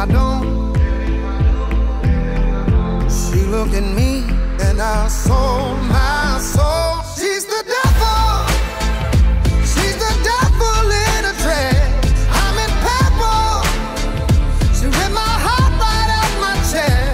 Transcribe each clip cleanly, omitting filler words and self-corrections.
I don't. She looked at me and I saw my soul. She's the devil. She's the devil in a dress. I'm in purple. She ripped my heart right out my chest.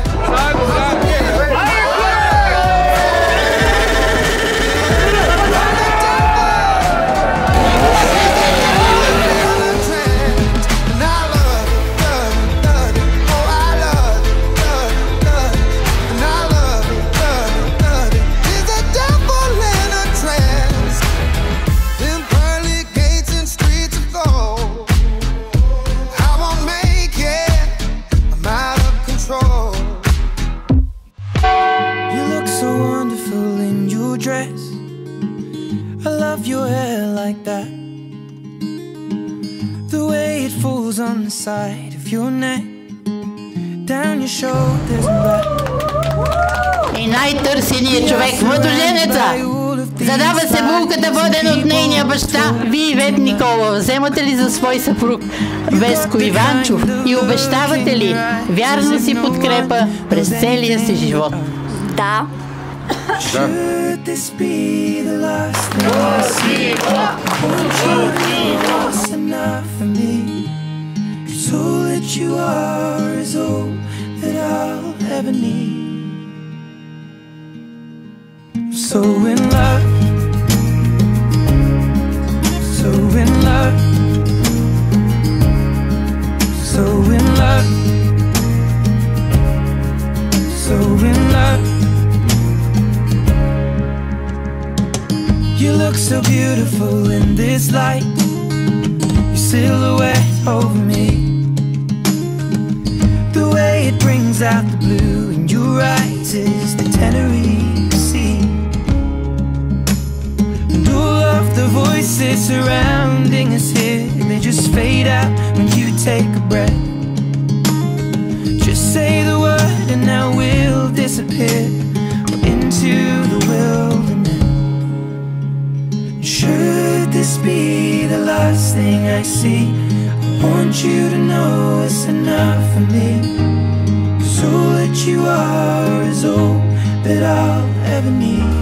On the side of your neck, down your shoulders and back. И най-търсеният човек, младоженеца, задава се булката, воден от нейния баща. Вие, Ивет Никола, вземате ли за свой съпруг Веско Иванчов и обещавате ли вярна си подкрепа през целия си живот? Да. All that you are is all that I'll ever need. So in love, so in love, so in love, so in love. You look so beautiful in this light, your silhouette over me. The way it brings out the blue in your eyes is the Tenerife Sea. And all of the voices surrounding us here, they just fade out when you take a breath. Just say the word and now we'll disappear into the wilderness. Should this be the last thing I see, I want you to know it's enough for me. 'Cause all that you are is all that I'll ever need.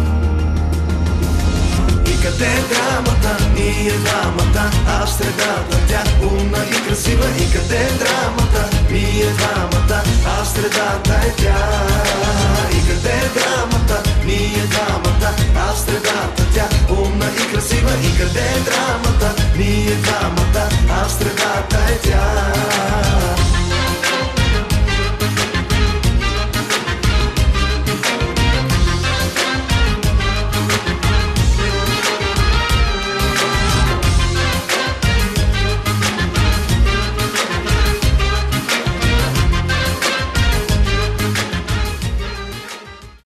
И къде е драмата? Ние двамата, аз средата, тя умна и красива. И къде е драмата? Ние двамата, аз средата е тя. И къде е драмата? Ние двамата, аз средата, тя умна и красива. И къде е драмата? Ние двамата, аз средата.